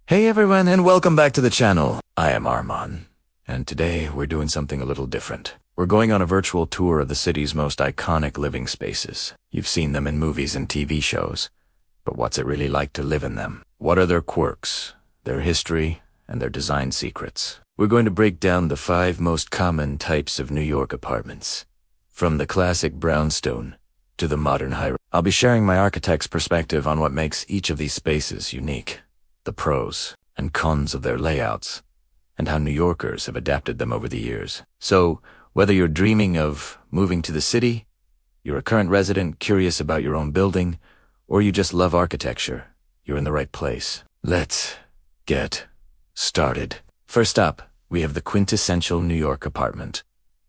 Hey everyone, and welcome back to the channel. I am Arman, and today we're doing something a little different. We're going on a virtual tour of the city's most iconic living spaces. You've seen them in movies and TV shows, but what's it really like to live in them? What are their quirks, their history, and their design secrets? We're going to break down the 5 most common types of New York apartments, from the classic brownstone to the modern high-rise. I'll be sharing my architect's perspective on what makes each of these spaces unique, the pros and cons of their layouts, and how New Yorkers have adapted them over the years. So, whether you're dreaming of moving to the city, you're a current resident curious about your own building, or you just love architecture, you're in the right place. Let's get started. First up, we have the quintessential New York apartment,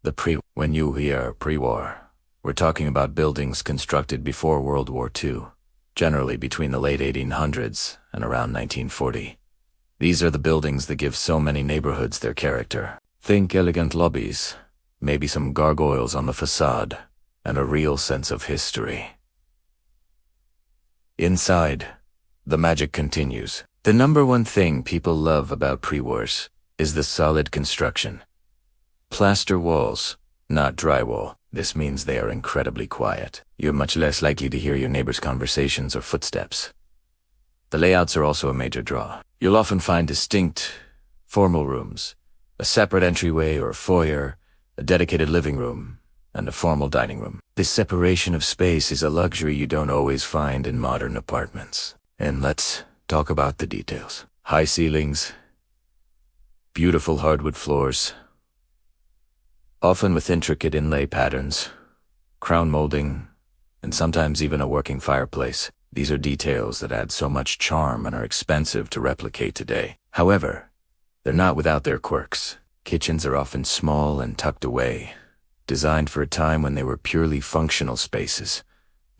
the When you hear pre-war, we're talking about buildings constructed before World War II. Generally between the late 1800s and around 1940. These are the buildings that give so many neighborhoods their character. Think elegant lobbies, maybe some gargoyles on the facade, and a real sense of history. Inside, the magic continues. The number one thing people love about pre-wars is the solid construction. Plaster walls, not drywall. This means they are incredibly quiet. You're much less likely to hear your neighbor's conversations or footsteps. The layouts are also a major draw. You'll often find distinct, formal rooms, a separate entryway or foyer, a dedicated living room, and a formal dining room. This separation of space is a luxury you don't always find in modern apartments. And let's talk about the details. High ceilings, beautiful hardwood floors, often with intricate inlay patterns, crown molding, and sometimes even a working fireplace. These are details that add so much charm and are expensive to replicate today. However, they're not without their quirks. Kitchens are often small and tucked away, designed for a time when they were purely functional spaces,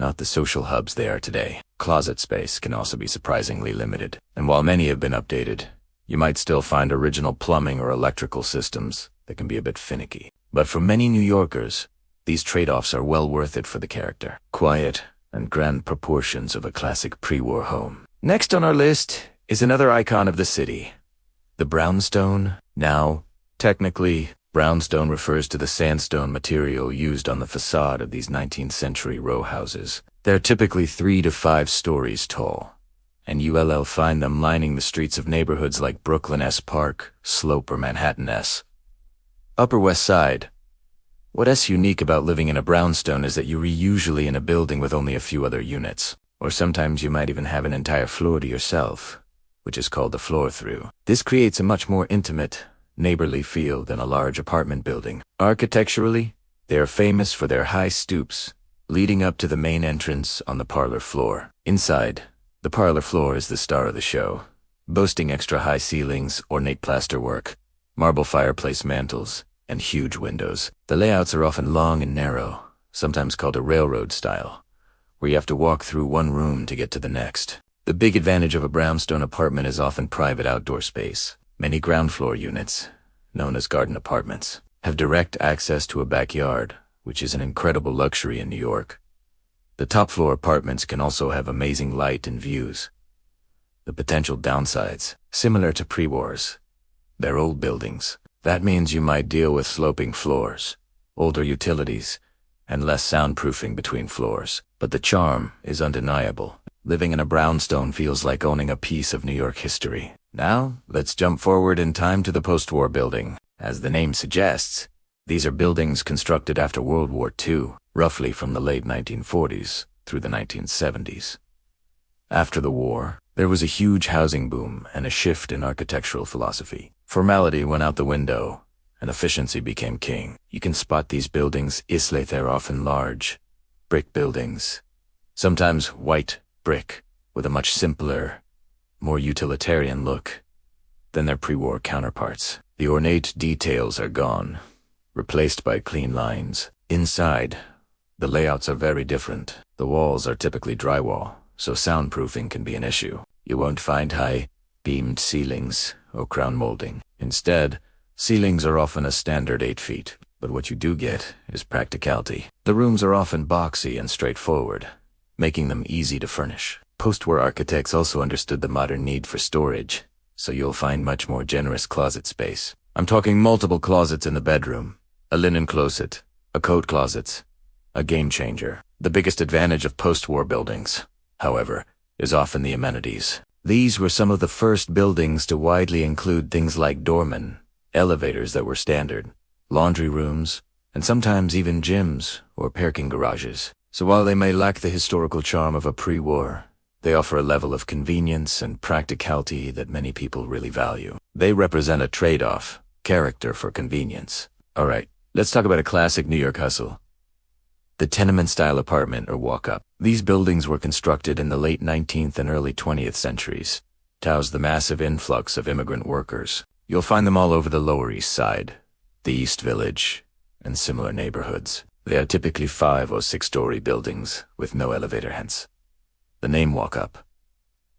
not the social hubs they are today. Closet space can also be surprisingly limited, and while many have been updated, you might still find original plumbing or electrical systems that can be a bit finicky. But for many New Yorkers, these trade-offs are well worth it for the character, quiet, and grand proportions of a classic pre-war home. Next on our list is another icon of the city, the brownstone. Now, technically, brownstone refers to the sandstone material used on the facade of these 19th century row houses. They're typically 3 to 5 stories tall, and you'll find them lining the streets of neighborhoods like Brooklyn S. Park, Slope, or Manhattan S. Upper West Side. What's unique about living in a brownstone is that you're usually in a building with only a few other units, or sometimes you might even have an entire floor to yourself, which is called the floor-through. This creates a much more intimate, neighborly feel than a large apartment building. Architecturally, they are famous for their high stoops, leading up to the main entrance on the parlor floor. Inside, the parlor floor is the star of the show, boasting extra high ceilings, ornate plasterwork, marble fireplace mantels, and huge windows. The layouts are often long and narrow, sometimes called a railroad style, where you have to walk through one room to get to the next. The big advantage of a brownstone apartment is often private outdoor space. Many ground floor units, known as garden apartments, have direct access to a backyard, which is an incredible luxury in New York. The top floor apartments can also have amazing light and views. The potential downsides, similar to pre-wars, they're old buildings. That means you might deal with sloping floors, older utilities, and less soundproofing between floors. But the charm is undeniable. Living in a brownstone feels like owning a piece of New York history. Now, let's jump forward in time to the post-war building. As the name suggests, these are buildings constructed after World War II, roughly from the late 1940s through the 1970s. After the war, there was a huge housing boom and a shift in architectural philosophy. Formality went out the window, and efficiency became king. You can spot these buildings. They're often large, brick buildings, sometimes white brick, with a much simpler, more utilitarian look than their pre-war counterparts. The ornate details are gone, replaced by clean lines. Inside, the layouts are very different. The walls are typically drywall, so soundproofing can be an issue. You won't find high-beamed ceilings or crown molding. Instead, ceilings are often a standard 8 feet, but what you do get is practicality. The rooms are often boxy and straightforward, making them easy to furnish. Post-war architects also understood the modern need for storage, so you'll find much more generous closet space. I'm talking multiple closets in the bedroom, a linen closet, a coat closet, a game changer. The biggest advantage of post-war buildings, however, is often the amenities. These were some of the first buildings to widely include things like doormen, elevators that were standard, laundry rooms, and sometimes even gyms or parking garages. So while they may lack the historical charm of a pre-war, they offer a level of convenience and practicality that many people really value. They represent a trade-off, character for convenience. Alright, let's talk about a classic New York hustle. The tenement-style apartment or walk-up. These buildings were constructed in the late 19th and early 20th centuries to house the massive influx of immigrant workers. You'll find them all over the Lower East Side, the East Village, and similar neighborhoods. They are typically 5 or 6-story buildings with no elevator, hence the name walk-up.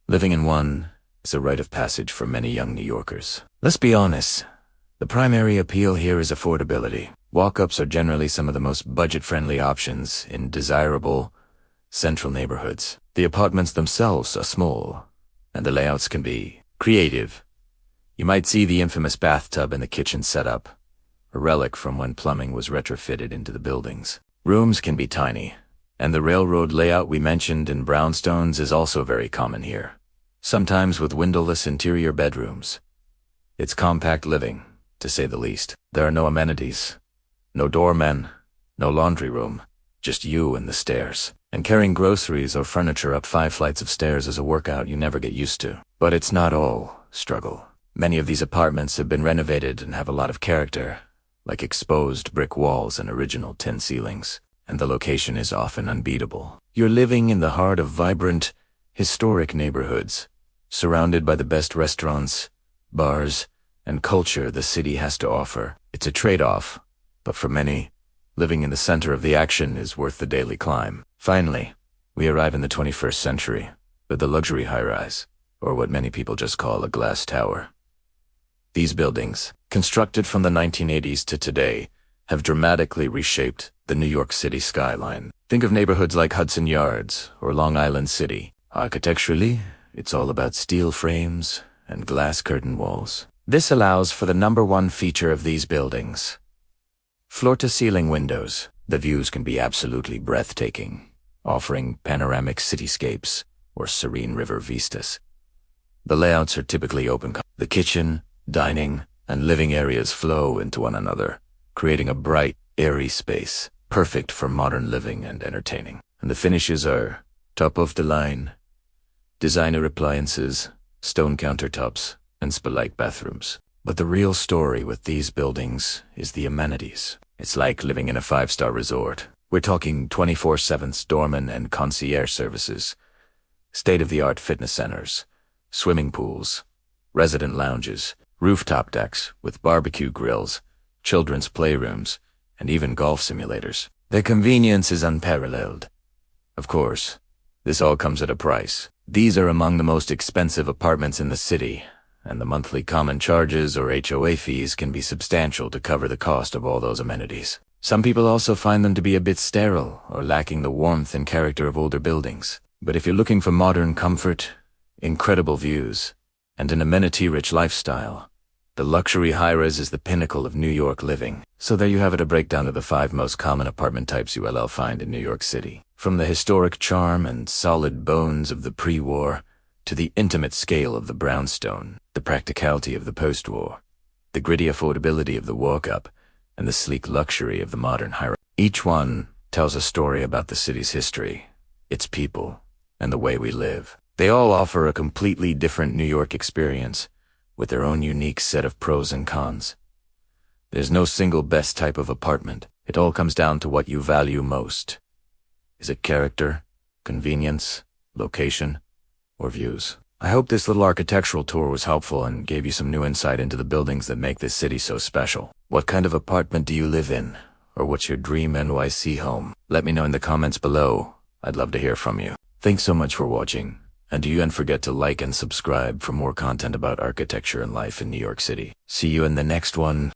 Living in one is a rite of passage for many young New Yorkers. Let's be honest, the primary appeal here is affordability. Walk-ups are generally some of the most budget-friendly options in desirable, central neighborhoods. The apartments themselves are small, and the layouts can be creative. You might see the infamous bathtub in the kitchen setup, a relic from when plumbing was retrofitted into the buildings. Rooms can be tiny, and the railroad layout we mentioned in Brownstones is also very common here, sometimes with windowless interior bedrooms. It's compact living, to say the least. There are no amenities. No doormen, no laundry room, just you and the stairs. And carrying groceries or furniture up 5 flights of stairs is a workout you never get used to. But it's not all struggle. Many of these apartments have been renovated and have a lot of character, like exposed brick walls and original tin ceilings. And the location is often unbeatable. You're living in the heart of vibrant, historic neighborhoods, surrounded by the best restaurants, bars, and culture the city has to offer. It's a trade-off. But for many, living in the center of the action is worth the daily climb. Finally, we arrive in the 21st century with the luxury high-rise, or what many people just call a glass tower. These buildings, constructed from the 1980s to today, have dramatically reshaped the New York City skyline. Think of neighborhoods like Hudson Yards or Long Island City. Architecturally, it's all about steel frames and glass curtain walls. This allows for the #1 feature of these buildings: floor-to-ceiling windows. The views can be absolutely breathtaking, offering panoramic cityscapes or serene river vistas. The layouts are typically open. The kitchen, dining, and living areas flow into one another, creating a bright, airy space, perfect for modern living and entertaining. And the finishes are top-of-the-line, designer appliances, stone countertops, and spa-like bathrooms. But the real story with these buildings is the amenities. It's like living in a 5-star resort. We're talking 24/7 doorman and concierge services, state-of-the-art fitness centers, swimming pools, resident lounges, rooftop decks with barbecue grills, children's playrooms, and even golf simulators. Their convenience is unparalleled. Of course, this all comes at a price. These are among the most expensive apartments in the city, and the monthly common charges or HOA fees can be substantial to cover the cost of all those amenities. Some people also find them to be a bit sterile or lacking the warmth and character of older buildings. But if you're looking for modern comfort, incredible views, and an amenity-rich lifestyle, the luxury high-rise is the pinnacle of New York living. So there you have it, a breakdown of the 5 most common apartment types you'll find in New York City. From the historic charm and solid bones of the pre-war to the intimate scale of the brownstone, the practicality of the post-war, the gritty affordability of the walk-up, and the sleek luxury of the modern high-rise. Each one tells a story about the city's history, its people, and the way we live. They all offer a completely different New York experience, with their own unique set of pros and cons. There's no single best type of apartment. It all comes down to what you value most. Is it character, convenience, location, or views? I hope this little architectural tour was helpful and gave you some new insight into the buildings that make this city so special. What kind of apartment do you live in? Or what's your dream NYC home? Let me know in the comments below. I'd love to hear from you. Thanks so much for watching. And don't forget to like and subscribe for more content about architecture and life in New York City. See you in the next one.